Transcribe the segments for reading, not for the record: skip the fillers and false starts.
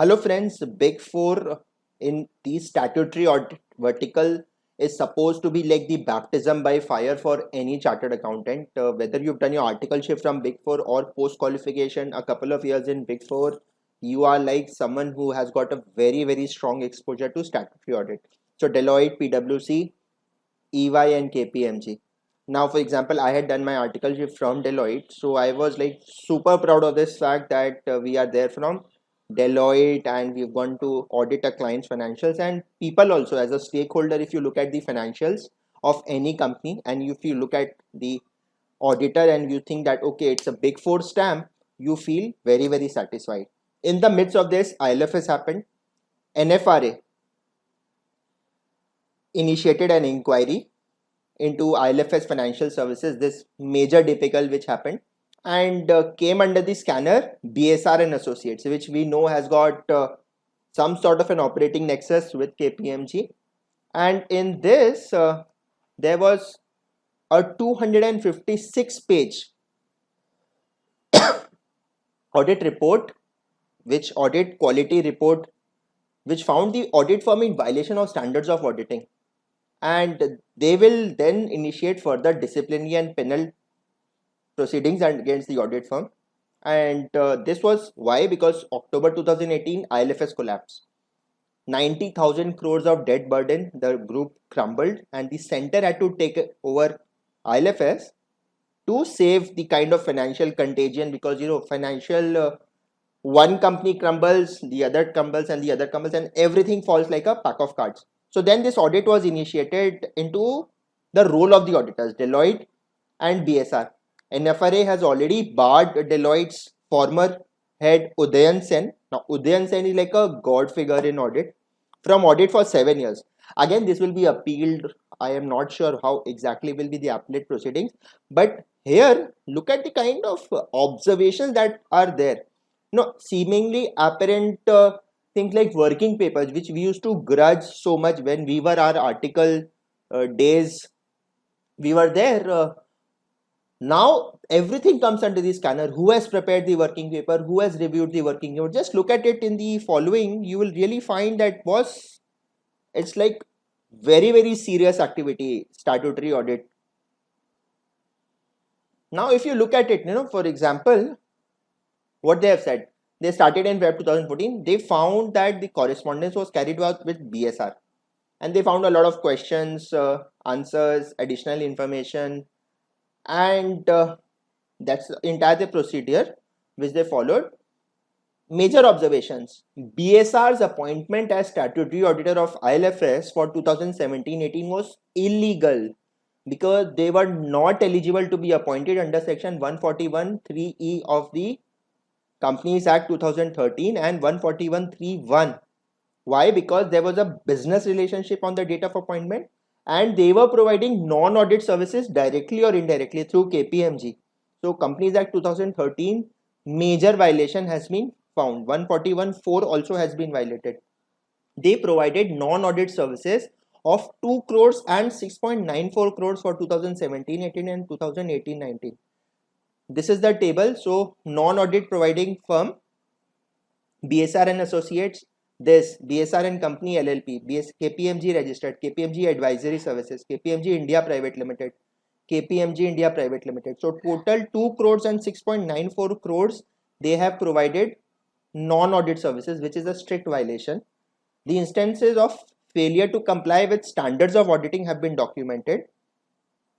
Hello friends, Big Four in the statutory audit vertical is supposed to be like the baptism by fire for any chartered accountant. Whether you've done your articleship from Big Four or post qualification a couple of years in Big Four, you are like someone who has got a very strong exposure to statutory audit. So Deloitte, PwC, EY and KPMG. Now, for example, I had done my articleship from Deloitte, so I was like super proud of this fact that we are there from Deloitte and we've gone to audit a client's financials. And people also, as a stakeholder, if you look at the financials of any company and if you look at the auditor and you think that okay, it's a Big Four stamp, you feel very satisfied. In the midst of this, ILFS happened. NFRA initiated an inquiry into ILFS Financial Services, this major debacle which happened, and came under the scanner BSR and Associates, which we know has got some sort of an operating nexus with KPMG. And in this, there was a 256-page audit report, which audit quality report, which found the audit firm in violation of standards of auditing. And they will then initiate further disciplinary and penal proceedings against the audit firm. And this was why? Because October 2018, ILFS collapsed. 90,000 crores of debt burden, the group crumbled, and the center had to take over ILFS to save the kind of financial contagion, because financial one company crumbles, the other crumbles, and the other crumbles, and everything falls like a pack of cards. So then this audit was initiated into the role of the auditors, Deloitte and BSR. NFRA has already barred Deloitte's former head Udayan Sen. Now Udayan Sen is like a god figure in audit, from audit for 7 years. Again, this will be appealed. I am not sure how exactly will be the appellate proceedings, but here look at the kind of observations that are there. Seemingly apparent things like working papers, which we used to grudge so much when we were our article days, we were there. Now everything comes under the scanner. Who has prepared the working paper? Who has reviewed the working paper? Just look at it in the following. You will really find that it's like very serious activity, statutory audit. Now, if you look at it, for example, what they have said, they started in Feb 2014. They found that the correspondence was carried out with BSR, and they found a lot of questions, answers, additional information, and that's the entire procedure which they followed. Major observations: BSR's appointment as statutory auditor of ILFS for 2017-18 was illegal because they were not eligible to be appointed under section 141(3)(e) of the Companies Act 2013 and 141(3)(1). Why? Because there was a business relationship on the date of appointment and they were providing non-audit services directly or indirectly through KPMG. So Companies Act 2013 major violation has been found. 141(4) also has been violated. They provided non-audit services of 2 crores and 6.94 crores for 2017-18 and 2018-19. This is the table. So non-audit providing firm, BSR and Associates, this BSR and Company LLP, KPMG registered, KPMG Advisory Services, KPMG India Private Limited, KPMG India Private Limited. So total 2 crores and 6.94 crores they have provided non-audit services, which is a strict violation. The instances of failure to comply with standards of auditing have been documented,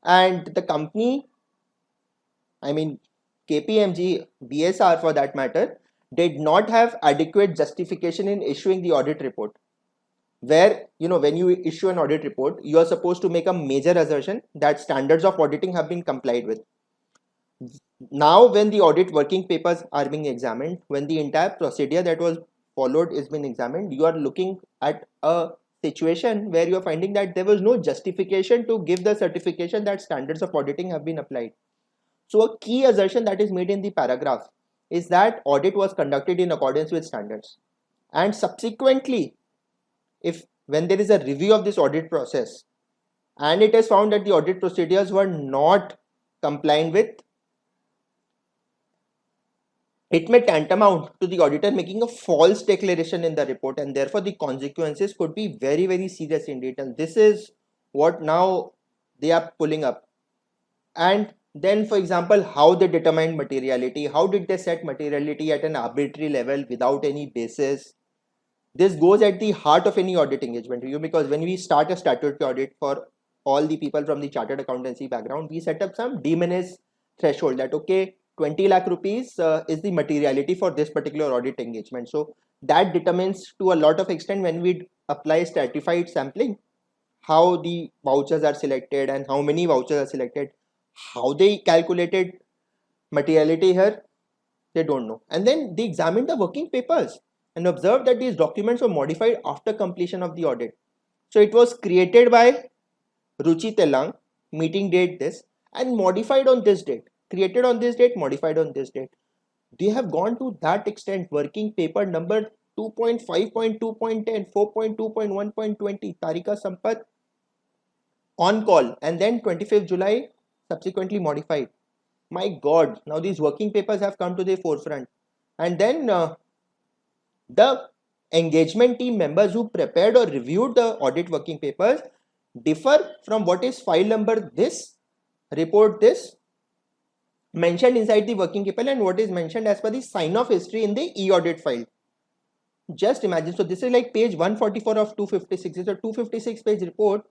and the company, KPMG, BSR for that matter, did not have adequate justification in issuing the audit report. Where, when you issue an audit report, you are supposed to make a major assertion that standards of auditing have been complied with. Now, when the audit working papers are being examined, when the entire procedure that was followed is being examined, you are looking at a situation where you are finding that there was no justification to give the certification that standards of auditing have been applied. So a key assertion that is made in the paragraph is that audit was conducted in accordance with standards. And subsequently, when there is a review of this audit process and it is found that the audit procedures were not compliant with it may tantamount to the auditor making a false declaration in the report, and therefore the consequences could be very, very serious indeed. And this is what now they are pulling up. And then, for example, how they determine materiality, how did they set materiality at an arbitrary level without any basis? This goes at the heart of any audit engagement review, because when we start a statutory audit for all the people from the chartered accountancy background, we set up some de minimis threshold that, okay, 20 lakh rupees is the materiality for this particular audit engagement. So that determines to a lot of extent, when we apply stratified sampling, how the vouchers are selected and how many vouchers are selected. How they calculated materiality here, they don't know. And then they examined the working papers and observed that these documents were modified after completion of the audit. So it was created by Ruchi Telang, meeting date this, and modified on this date, created on this date, modified on this date. They have gone to that extent. Working paper number 2.5.2.10, 4.2.1.20, Tarika Sampath on call, and then 25th July subsequently modified. My God, now these working papers have come to the forefront. And then the engagement team members who prepared or reviewed the audit working papers differ from what is file number this, report this, mentioned inside the working paper, and what is mentioned as per the sign-off history in the e-audit file. Just imagine. So this is like page 144 of 256. It's a 256 page report.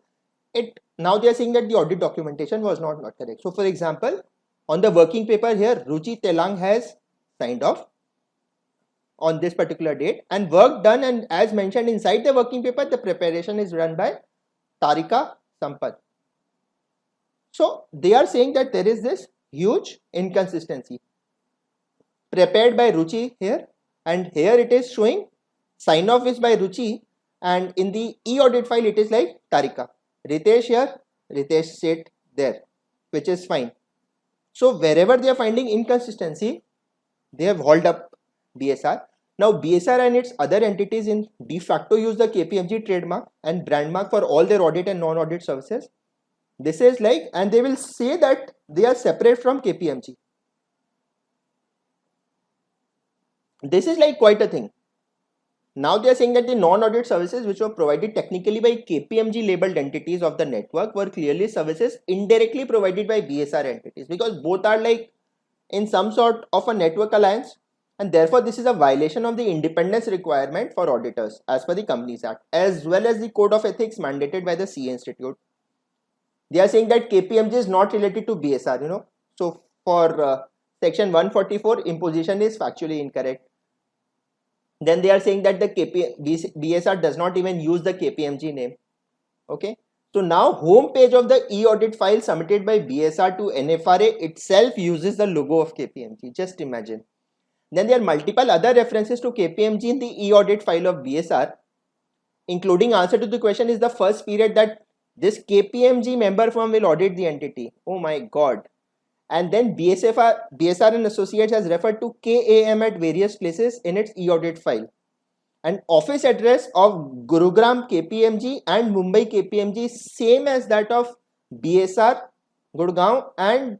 Now they are saying that the audit documentation was not correct. So for example, on the working paper here, Ruchi Telang has signed off on this particular date, and work done, and as mentioned inside the working paper, the preparation is run by Tarika Sampath. So they are saying that there is this huge inconsistency. Prepared by Ruchi here, and here it is showing sign off is by Ruchi, and in the e-audit file it is like Tarika. Ritesh here, Ritesh sit there, which is fine. So wherever they are finding inconsistency, they have hauled up BSR. Now BSR and its other entities in de facto use the KPMG trademark and brand mark for all their audit and non-audit services. This is like, and they will say that they are separate from KPMG. This is like quite a thing. Now they are saying that the non-audit services which were provided technically by KPMG labeled entities of the network were clearly services indirectly provided by BSR entities, because both are like in some sort of a network alliance, and therefore this is a violation of the independence requirement for auditors as per the Companies Act, as well as the code of ethics mandated by the CA Institute. They are saying that KPMG is not related to BSR, So for section 144, imposition is factually incorrect. Then they are saying that the BSR does not even use the KPMG name. Okay. So now home page of the e-audit file submitted by BSR to NFRA itself uses the logo of KPMG. Just imagine. Then there are multiple other references to KPMG in the e-audit file of BSR, including answer to the question, is the first period that this KPMG member firm will audit the entity. Oh my God. And then BSR and Associates has referred to KAM at various places in its e-audit file. And office address of Gurugram KPMG and Mumbai KPMG is same as that of BSR, Gurgaon, and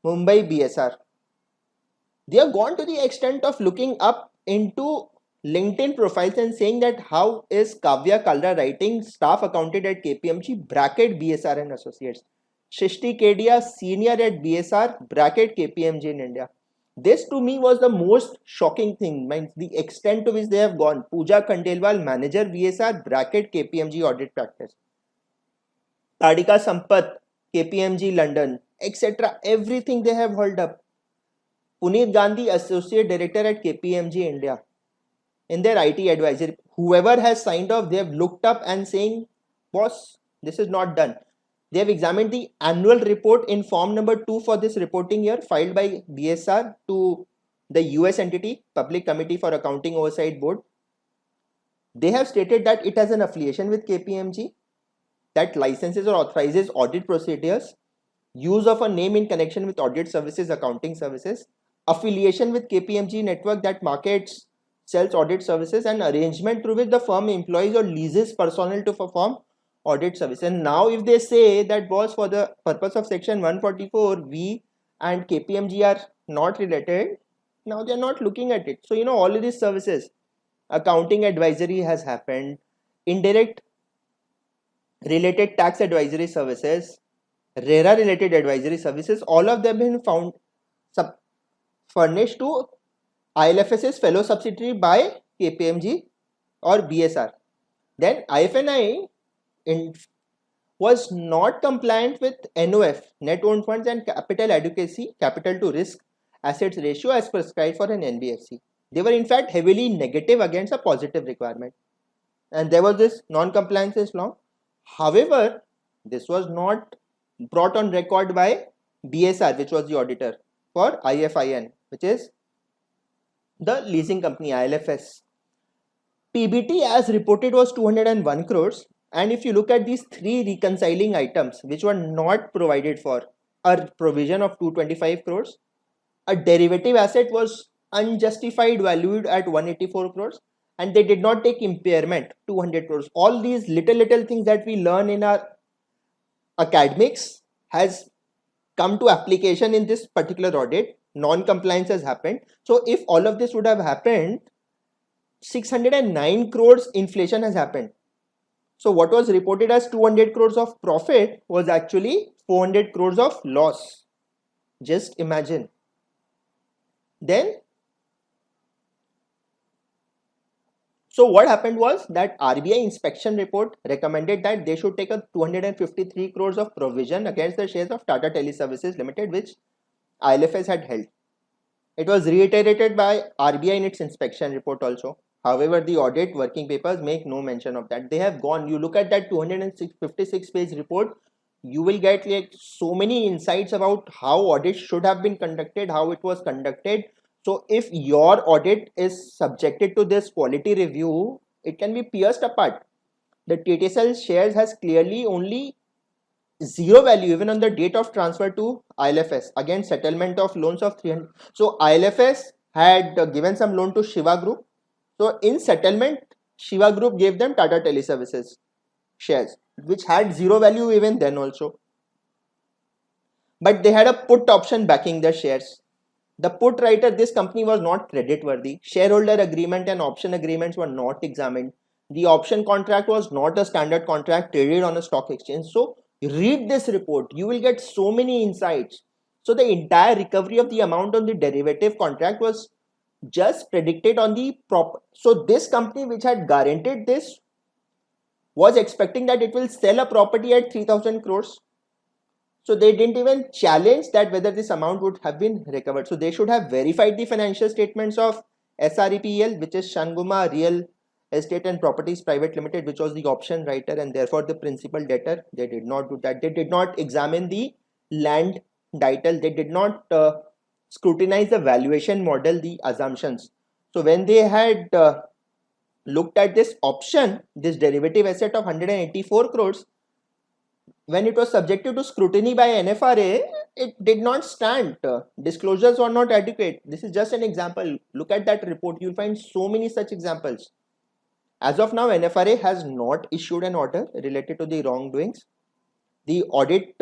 Mumbai BSR. They have gone to the extent of looking up into LinkedIn profiles and saying that how is Kavya Kalra writing staff accountant at KPMG bracket BSR and Associates. Shrishti Kedia senior at BSR bracket KPMG in India. This to me was the most shocking thing, means the extent to which they have gone. Pooja Khandelwal manager BSR bracket KPMG audit practice. Tarika Sampath KPMG London, etc. Everything they have held up. Puneet Gandhi associate director at KPMG India. In their IT advisory, whoever has signed off, they have looked up and saying, boss, this is not done. They have examined the annual report in form number 2 for this reporting year filed by BSR to the US entity, Public Committee for Accounting Oversight Board. They have stated that it has an affiliation with KPMG that licenses or authorizes audit procedures, use of a name in connection with audit services, accounting services, affiliation with KPMG network that markets, sells audit services, and arrangement through which the firm employs or leases personnel to perform audit service. And now if they say that was for the purpose of section 144, we and KPMG are not related, Now they're not looking at it. So, all of these services, accounting advisory has happened, indirect related tax advisory services, RERA related advisory services, all of them have been found furnished to ILFS's fellow subsidiary by KPMG or BSR. Then IFNI was not compliant with NOF, net owned funds and capital adequacy, capital to risk assets ratio as prescribed for an NBFC. They were in fact heavily negative against a positive requirement. And there was this non-compliance is law. However, this was not brought on record by BSR, which was the auditor for IFIN, which is the leasing company ILFS. PBT as reported was 201 crores. And if you look at these three reconciling items which were not provided for, a provision of 225 crores, a derivative asset was unjustified valued at 184 crores, and they did not take impairment 200 crores. All these little things that we learn in our academics has come to application in this particular audit. Non-compliance has happened. So if all of this would have happened, 609 crores inflation has happened. So what was reported as 200 crores of profit was actually 400 crores of loss. Just imagine. Then, so what happened was that RBI inspection report recommended that they should take a 253 crores of provision against the shares of Tata Teleservices Limited, which ILFS had held. It was reiterated by RBI in its inspection report also. However, the audit working papers make no mention of that. They have gone. You look at that 256 page report, you will get like so many insights about how audit should have been conducted, how it was conducted. So if your audit is subjected to this quality review, it can be pierced apart. The TTSL shares has clearly only zero value even on the date of transfer to ILFS against settlement of loans of 300. So ILFS had given some loan to Shiva Group. So in settlement, Shiva Group gave them Tata Teleservices shares, which had zero value even then also. But they had a put option backing their shares. The put writer, this company was not credit worthy. Shareholder agreement and option agreements were not examined. The option contract was not a standard contract traded on a stock exchange. So read this report. You will get so many insights. So the entire recovery of the amount on the derivative contract was just predicted on the prop. So this company which had guaranteed this was expecting that it will sell a property at 3,000 crores. So they didn't even challenge that whether this amount would have been recovered. So they should have verified the financial statements of SREPL, which is Shanguma Real Estate and Properties Private Limited, which was the option writer and therefore the principal debtor. They did not do that. They did not examine the land title. They did not scrutinize the valuation model, the assumptions. So when they had looked at this option, this derivative asset of 184 crores, when it was subjected to scrutiny by NFRA, it did not stand. Disclosures were not adequate. This is just an example. Look at that report. You'll find so many such examples. As of now, NFRA has not issued an order related to the wrongdoings. The audit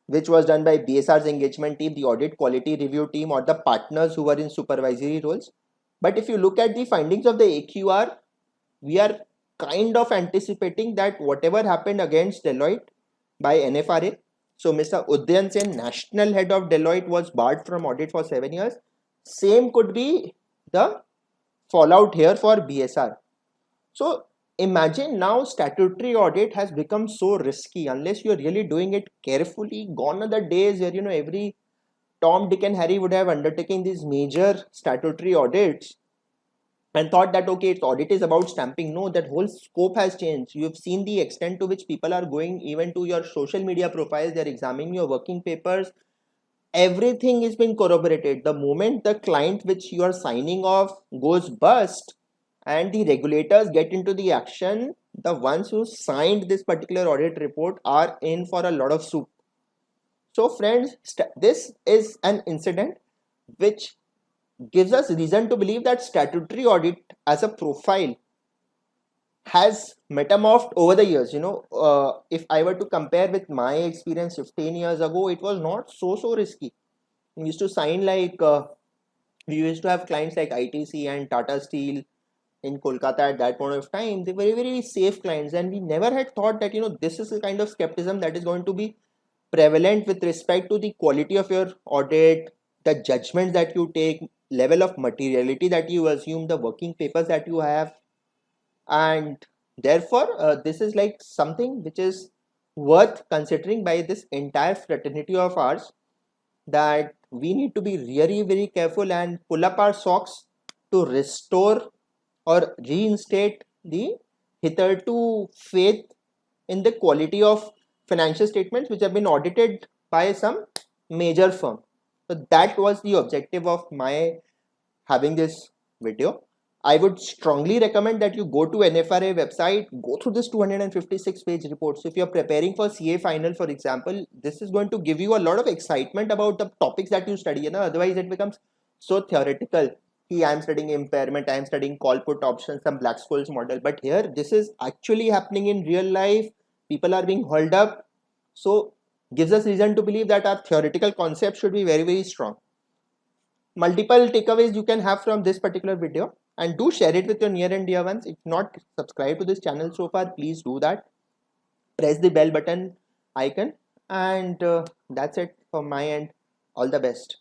which was done by BSR's engagement team, the audit quality review team, or the partners who were in supervisory roles. But if you look at the findings of the AQR, we are kind of anticipating that whatever happened against Deloitte by NFRA, so Mr. Udyan Sen, national head of Deloitte, was barred from audit for 7 years. Same could be the fallout here for BSR. So imagine now statutory audit has become so risky unless you're really doing it carefully. Gone are the days where every Tom, Dick and Harry would have undertaken these major statutory audits and thought that okay, its audit is about stamping. No, that whole scope has changed. You've seen the extent to which people are going even to your social media profiles. They're examining your working papers. Everything is being corroborated. The moment the client which you are signing off goes bust and the regulators get into the action, the ones who signed this particular audit report are in for a lot of soup. So friends, this is an incident which gives us reason to believe that statutory audit as a profile has metamorphed over the years. If I were to compare with my experience 15 years ago, it was not so risky. We used to sign like We used to have clients like ITC and Tata Steel in Kolkata at that point of time. They were very safe clients, and we never had thought that this is the kind of skepticism that is going to be prevalent with respect to the quality of your audit, the judgments that you take, level of materiality that you assume, the working papers that you have. And therefore this is like something which is worth considering by this entire fraternity of ours, that we need to be really very careful and pull up our socks to restore or reinstate the hitherto faith in the quality of financial statements which have been audited by some major firm. So that was the objective of my having this video. I would strongly recommend that you go to NFRA website, go through this 256 page report. So if you're preparing for CA final, for example, this is going to give you a lot of excitement about the topics that you study. Otherwise it becomes so theoretical. I'm studying impairment, I'm studying call put options, some Black-Scholes model. But here, this is actually happening in real life. People are being hauled up. So gives us reason to believe that our theoretical concept should be very, very strong. Multiple takeaways you can have from this particular video, and do share it with your near and dear ones. If not subscribed to this channel so far, please do that. Press the bell button icon, and that's it from my end. All the best.